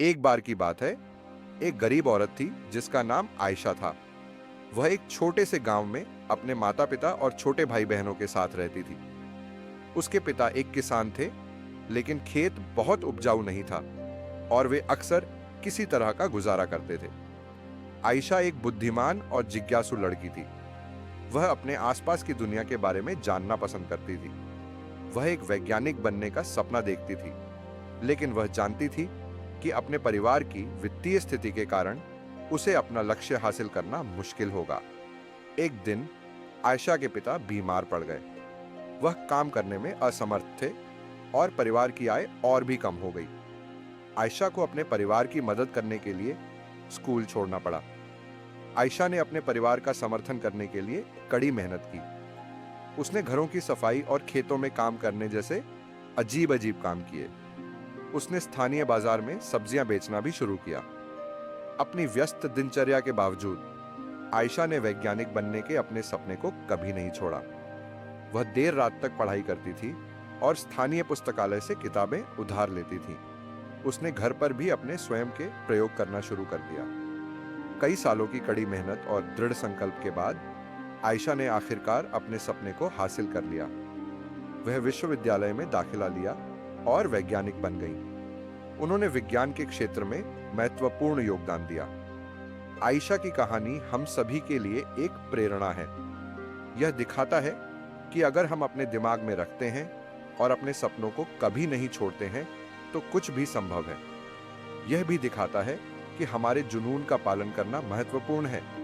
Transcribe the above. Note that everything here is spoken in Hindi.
एक बार की बात है, एक गरीब औरत थी जिसका नाम आयशा था। वह एक छोटे से गांव में अपने माता-पिता और छोटे भाई-बहनों के साथ रहती थी। उसके पिता एक किसान थे, लेकिन खेत बहुत उपजाऊ नहीं था और वे अक्सर किसी तरह का गुजारा करते थे। आयशा एक बुद्धिमान और जिज्ञासु लड़की थी। वह अपने आसपास की दुनिया के बारे में जानना पसंद करती थी। वह एक वैज्ञानिक बनने का सपना देखती थी, लेकिन वह जानती थी कि अपने परिवार की वित्तीय स्थिति के कारण उसे अपना लक्ष्य हासिल करना मुश्किल होगा। एक दिन आयशा के पिता बीमार पड़ गए। वह काम करने में असमर्थ थे और परिवार की आय और भी कम हो गई। आयशा को अपने परिवार की मदद करने के लिए स्कूल छोड़ना पड़ा। आयशा ने अपने परिवार का समर्थन करने के लिए कड़ी मेहनत की। उसने घरों की सफाई और खेतों में काम करने जैसे अजीब-अजीब काम किए। उसने स्थानीय बाजार में सब्जियां बेचना भी शुरू किया। अपनी व्यस्त दिनचर्या के बावजूद आयशा ने वैज्ञानिक बनने के अपने सपने को कभी नहीं छोड़ा। वह देर रात तक पढ़ाई करती थी और स्थानीय पुस्तकालय से किताबें उधार लेती थी। उसने घर पर भी अपने स्वयं के प्रयोग करना शुरू कर दिया। कई सालों की कड़ी मेहनत और दृढ़ संकल्प के बाद आयशा ने आखिरकार अपने सपने को हासिल कर लिया। वह विश्वविद्यालय में दाखिला लिया और वैज्ञानिक बन गई। उन्होंने विज्ञान के क्षेत्र में महत्वपूर्ण योगदान दिया। आयशा की कहानी हम सभी के लिए एक प्रेरणा है। यह दिखाता है कि अगर हम अपने दिमाग में रखते हैं और अपने सपनों को कभी नहीं छोड़ते हैं, तो कुछ भी संभव है। यह भी दिखाता है कि हमारे जुनून का पालन करना महत्वपूर्ण है।